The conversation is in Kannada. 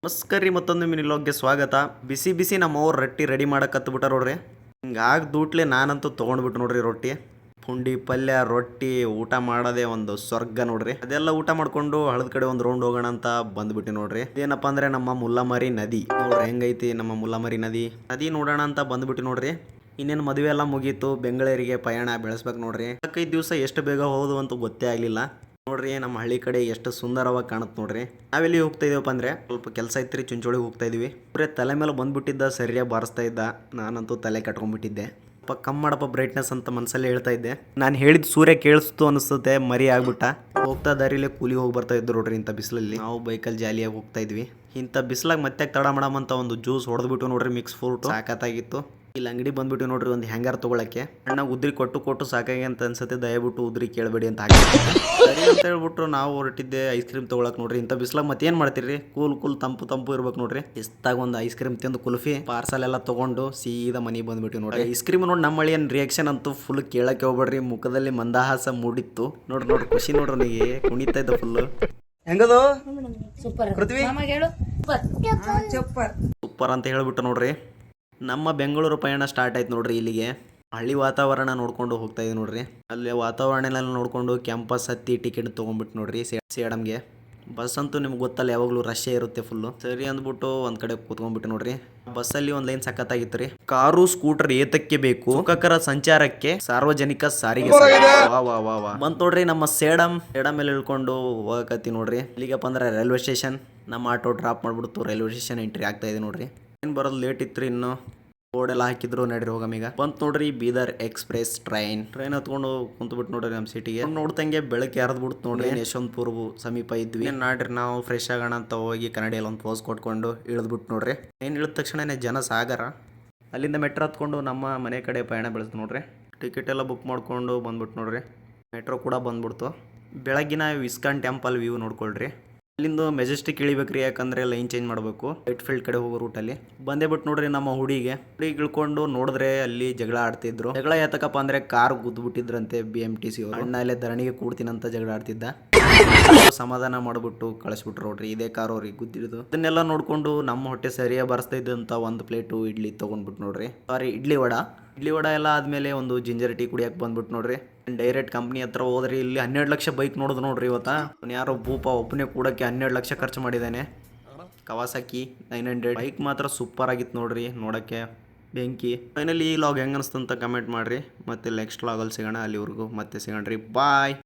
ನಮಸ್ಕಾರ ರೀ, ಮತ್ತೊಂದು ಮಿನಿಲಾಗ್ಗೆ ಸ್ವಾಗತ. ಬಿಸಿ ಬಿಸಿ ನಮ್ಮವ್ರು ರೊಟ್ಟಿ ರೆಡಿ ಮಾಡಕ್ಕೆ ಹತ್ಬಿಟ್ಟಾರ ನೋಡ್ರಿ. ಹಿಂಗಾಗಿ ದೂಟ್ಲೆ ನಾನಂತೂ ತೊಗೊಂಡ್ಬಿಟ್ಟು ನೋಡ್ರಿ ರೊಟ್ಟಿ. ಪುಂಡಿ ಪಲ್ಯ ರೊಟ್ಟಿ ಊಟ ಮಾಡೋದೇ ಒಂದು ಸ್ವರ್ಗ ನೋಡ್ರಿ. ಅದೆಲ್ಲ ಊಟ ಮಾಡ್ಕೊಂಡು ಹಳದ ಕಡೆ ಒಂದು ರೌಂಡ್ ಹೋಗೋಣ ಅಂತ ಬಂದ್ಬಿಟ್ಟು ನೋಡ್ರಿ. ಏನಪ್ಪ ಅಂದ್ರೆ ನಮ್ಮ ಮುಲ್ಲಮರಿ ನದಿ ನೋಡ್ರಿ ಹೆಂಗೈತಿ. ನಮ್ಮ ಮುಲ್ಲಮರಿ ನದಿ ನೋಡೋಣ ಅಂತ ಬಂದ್ಬಿಟ್ಟು ನೋಡ್ರಿ. ಇನ್ನೇನು ಮದುವೆ ಎಲ್ಲ ಮುಗೀತು, ಬೆಂಗಳೂರಿಗೆ ಪಯಣ ಬೆಳೆಸ್ಬೇಕು ನೋಡ್ರಿ. 4-5 ದಿವಸ ಎಷ್ಟು ಬೇಗ ಹೋದು ಅಂತ ಗೊತ್ತೇ ಆಗಲಿಲ್ಲ ನೋಡ್ರಿ. ನಮ್ಮ ಹಳ್ಳಿ ಕಡೆ ಎಷ್ಟು ಸುಂದರವಾಗಿ ಕಾಣುತ್ತೆ ನೋಡ್ರಿ. ನಾವೆಲ್ಲಿ ಹೋಗ್ತಾ ಇದೀವಪ್ಪ ಅಂದ್ರೆ ಸ್ವಲ್ಪ ಕೆಲಸ ಇತ್ತು, ಚುಂಚೋಳಿಗೆ ಹೋಗ್ತಾ ಇದೀವಿ. ಬರೀ ತಲೆ ಮೇಲೆ ಬಂದ್ಬಿಟ್ಟಿದ್ದ, ಸರಿಯಾಗಿ ಬಾರಿಸ್ತಾ ಇದ್ದ. ನಾನಂತೂ ತಲೆ ಕಟ್ಕೊಂಡ್ಬಿಟ್ಟಿದ್ದೆ. ಸ್ವಲ್ಪ ಕಮ್ಮಿ ಮಾಡಪ್ಪ ಬ್ರೈಟ್ನೆಸ್ ಅಂತ ಮನಸ್ಸಲ್ಲಿ ಹೇಳ್ತಾ ಇದ್ದೆ. ನಾನು ಹೇಳಿದ ಸೂರ್ಯ ಕೇಳಿಸ್ತು ಅನಿಸುತ್ತೆ, ಮರಿ ಆಗ್ಬಿಟ್ಟ. ಹೋಗ್ತಾ ದಾರಿಲೇ ಕೂಲಿ ಹೋಗಿ ಬರ್ತಾ ಇದ್ರು ನೋಡ್ರಿ. ಇಂಥ ಬಿಸಿಲಲ್ಲಿ ನಾವು ಬೈಕಲ್ಲಿ ಜಾಲಿಯಾಗಿ ಹೋಗ್ತಾ ಇದ್ವಿ. ಇಂಥ ಬಿಸಿಲಾಗ ಮತ್ತೆ ತಡ ಮಾಡಮಂತ ಒಂದು ಜ್ಯೂಸ್ ಹೊಡೆದ್ಬಿಟ್ಟು ನೋಡ್ರಿ, ಮಿಕ್ಸ್ ಫ್ರೂಟ್ ಸಾಕತ್ತಾಗಿತ್ತು. ಇಲ್ಲಿ ಅಂಗಡಿ ಬಂದ್ಬಿಟ್ಟು ನೋಡ್ರಿ, ಒಂದು ಹ್ಯಾಂಗರ್ ತೊಗೊಳಕ್ಕೆ. ಅಣ್ಣ ಉದ್ರಿ ಕೊಟ್ಟು ಸಾಕಾಗಿ ಅಂತ ಅನ್ಸುತ್ತೆ, ದಯವಿಟ್ಟು ಉದ್ರಿ ಕೇಳಬೇಡಿ ಅಂತ ಸರಿ ಅಂತ ಹೇಳ್ಬಿಟ್ಟು ನಾವು ಹೊರಟಿದ್ದೆ ಐಸ್ ಕ್ರೀಮ್ ತೊಗೊಳಕ್ ನೋಡ್ರಿ. ಇಂಥ ಬಿಸ್ಲಾಗ ಮತ್ತೇನು ಮಾಡ್ತೀರಿ, ಕೂಲ್ ತಂಪು ಇರ್ಬೇಕು ನೋಡ್ರಿ. ಇಷ್ಟಾಗ ಒಂದು ಐಸ್ ಕ್ರೀಮ್ ತಿಂದು ಕುಲ್ಫಿ ಪಾರ್ಸಲ್ ಎಲ್ಲ ತೊಗೊಂಡು ಸೀದಾ ಮನೆಗೆ ಬಂದ್ಬಿಟ್ಟು ನೋಡ್ರಿ. ಐಸ್ ಕ್ರೀಮ್ ನೋಡಿ ನಮ್ಮ ಹಳ್ಳಿಯನ್ ರಿಯಾಕ್ಷನ್ ಅಂತೂ ಫುಲ್ ಕೇಳಕ್ಕೆ ಹೋಗ್ಬೇಡ್ರಿ. ಮುಖದಲ್ಲಿ ಮಂದಹಾಸ ಮೂಡಿತ್ತು ನೋಡ್ರಿ. ಖುಷಿ ನೋಡ್ರಿ, ನನಗೆ ಕುಣಿತಾ ಇದ್ದ ಫುಲ್. ಹೆಂಗದು ಸೂಪರ್ ಅಂತ ಹೇಳ್ಬಿಟ್ಟು ನೋಡ್ರಿ. ನಮ್ಮ ಬೆಂಗಳೂರು ಪಯಣ ಸ್ಟಾರ್ಟ್ ಆಯ್ತು ನೋಡ್ರಿ. ಇಲ್ಲಿಗೆ ಹಳ್ಳಿ ವಾತಾವರಣ ನೋಡ್ಕೊಂಡು ಹೋಗ್ತಾ ಇದ್ದೀವಿ ನೋಡ್ರಿ. ಅಲ್ಲಿ ವಾತಾವರಣ ಎಲ್ಲ ನೋಡ್ಕೊಂಡು ಕ್ಯಾಂಪಸ್ ಹತ್ತಿ ಟಿಕೆಟ್ ತೊಗೊಂಡ್ಬಿಟ್ಟು ನೋಡ್ರಿ ಸೇಡಮ್ಗೆ. ಬಸ್ ಅಂತೂ ನಿಮ್ಗೆ ಗೊತ್ತಲ್ಲ, ಯಾವಾಗಲೂ ರಶ್ ಇರುತ್ತೆ ಫುಲ್ಲು. ಸರಿ ಅಂದ್ಬಿಟ್ಟು ಒಂದು ಕಡೆ ಕೂತ್ಕೊಂಡ್ಬಿಟ್ಟು ನೋಡ್ರಿ. ಬಸ್ಸಲ್ಲಿ ಒಂದು ಲೈನ್ ಸಖತ್ತಾಗಿತ್ತು ರೀ. ಕಾರು ಸ್ಕೂಟರ್ ಏತಕ್ಕೆ ಬೇಕು, ಸುಖಕರ ಸಂಚಾರಕ್ಕೆ ಸಾರ್ವಜನಿಕ ಸಾರಿಗೆ ಬಂತ ನೋಡ್ರಿ. ನಮ್ಮ ಸೇಡಮ್ ಮೇಲೆ ಇಳ್ಕೊಂಡು ಹೋಗಕತ್ತಿ ನೋಡ್ರಿ. ಇಲ್ಲಿಗಪ್ಪ ಅಂದ್ರೆ ರೈಲ್ವೆ ಸ್ಟೇಷನ್. ನಮ್ಮ ಆಟೋ ಡ್ರಾಪ್ ಮಾಡ್ಬಿಡ್ತು, ರೈಲ್ವೆ ಸ್ಟೇಷನ್ ಎಂಟ್ರಿ ಆಗ್ತಾ ಇದೆ ನೋಡ್ರಿ. ಟ್ರೈನ್ ಬರೋದು ಲೇಟ್ ಇತ್ತು ಇನ್ನು. ಬೋರ್ಡ್ ಎಲ್ಲ ಹಾಕಿದ್ರು ನಡ್ರಿ ಹೋಗಮೀಗ. ಬಂತು ನೋಡ್ರಿ ಬೀದರ್ ಎಕ್ಸ್ಪ್ರೆಸ್ ಟ್ರೈನ್ ಹತ್ಕೊಂಡು ಕುಂತ್ಬಿಟ್ಟು ನೋಡ್ರಿ ನಮ್ಮ ಸಿಟಿಗೆ. ನೋಡ್ತಂಗೆ ಬೆಳಗ್ಗೆ ಬಿಡ್ತು ನೋಡ್ರಿ. ಯಶವಂತಪುರ ಸಮೀಪ ಇದ್ವಿ ನಾಡ್ರಿ. ನಾವು ಫ್ರೆಶ್ ಆಗೋಣ ಅಂತ ಹೋಗಿ ಕನ್ನಡಿಯಲ್ಲಿ ಒಂದು ಪೋಸ್ ಕೊಟ್ಕೊಂಡು ಇಳಿದ್ಬಿಟ್ಟು ನೋಡ್ರಿ. ಏನು ಇಳಿದ ತಕ್ಷಣನೇ ಜನ ಸಾಗರ. ಅಲ್ಲಿಂದ ಮೆಟ್ರೋ ಹತ್ಕೊಂಡು ನಮ್ಮ ಮನೆ ಕಡೆ ಪಯಣ ಬೆಳೆಸ್ತು ನೋಡ್ರಿ. ಟಿಕೆಟ್ ಎಲ್ಲ ಬುಕ್ ಮಾಡ್ಕೊಂಡು ಬಂದ್ಬಿಟ್ಟು ನೋಡ್ರಿ. ಮೆಟ್ರೋ ಕೂಡ ಬಂದ್ಬಿಡ್ತು. ಬೆಳಗ್ಗಿನ ಇಸ್ಕಾನ್ ಟೆಂಪಲ್ ವ್ಯೂ ನೋಡ್ಕೊಳ್ರಿ. ಅಲ್ಲಿಂದ ಮೆಜೆಸ್ಟಿಕ್ ಇಳಿಬೇಕ್ರಿ, ಯಾಕಂದ್ರೆ ಲೈನ್ ಚೇಂಜ್ ಮಾಡಬೇಕು. ವೈಟ್ ಫೀಲ್ಡ್ ಕಡೆ ಹೋಗೋ ರೂಟಲ್ಲಿ ಬಂದೇ ಬಿಟ್ಟು ನೋಡ್ರಿ. ನಮ್ಮ ಹುಡುಗಿಗೆ ಇಳ್ಕೊಂಡು ನೋಡಿದ್ರೆ ಅಲ್ಲಿ ಜಗಳ ಆಡ್ತಿದ್ರು. ಜಗಳ ಯಾತಕಪ್ಪ ಅಂದ್ರೆ ಕಾರ್ ಗುದ್ಬಿಟ್ಟಿದ್ರಂತೆ BMTC ಅವರು. ಅಣ್ಣ ಅಲ್ಲೇ ಧರಣಿಗೆ ಕೂಡ್ತೀನಂತ ಜಗಳ ಆಡ್ತಿದ್ದ. ಸಮಾಧಾನ ಮಾಡ್ಬಿಟ್ಟು ಕಳಿಸ್ಬಿಟ್ರು ನೋಡ್ರಿ. ಇದೇ ಕಾರ್ ಅವ್ರಿಗೆ ಗುದ್ದಿರೋದು. ಅದನ್ನೆಲ್ಲ ನೋಡ್ಕೊಂಡು ನಮ್ಮ ಹೊಟ್ಟೆ ಸರಿಯಾಗಿ ಬರ್ಸ್ತಾ ಇದ್ದಂತ ಒಂದು ಪ್ಲೇಟು ಇಡ್ಲಿ ತಗೊಂಡ್ಬಿಟ್ಟು ನೋಡ್ರಿ. ಸಾರಿ, ಇಡ್ಲಿ ವಡ ಎಲ್ಲ ಆದ್ಮೇಲೆ ಒಂದು ಜಿಂಜರ್ ಟೀ ಕುಡಿಯಕ್ಕೆ ಬಂದ್ಬಿಟ್ಟು ನೋಡ್ರಿ. ಡೈರೆಕ್ಟ್ ಕಂಪ್ನಿ ಹತ್ರ ಹೋದ್ರಿ. ಇಲ್ಲಿ 12 ಲಕ್ಷ ಬೈಕ್ ನೋಡುದು ನೋಡ್ರಿ. ಇವತ್ತ ಯಾರೋ ಭೂಪ ಒಬ್ಬನೇ ಕೂಡಕ್ಕೆ 12 ಲಕ್ಷ ಖರ್ಚು ಮಾಡಿದ್ದಾನೆ. ಕವಾಸಾಕಿ 900 ಬೈಕ್ ಮಾತ್ರ ಸೂಪರ್ ಆಗಿತ್ತು ನೋಡ್ರಿ, ನೋಡಕ್ಕೆ ಬೆಂಕಿ. ಫೈನಲಿ ಈ ಲಾಗ್ ಹೆಂಗೆ ಅನಿಸ್ತು ಅಂತ ಕಮೆಂಟ್ ಮಾಡ್ರಿ. ಮತ್ತೆ ನೆಕ್ಸ್ಟ್ ಲಾಗಲ್ಲಿ ಸಿಗೋಣ. ಅಲ್ಲಿವರೆಗೂ ಮತ್ತೆ ಸಿಗೋಣ್ರಿ. ಬಾಯ್.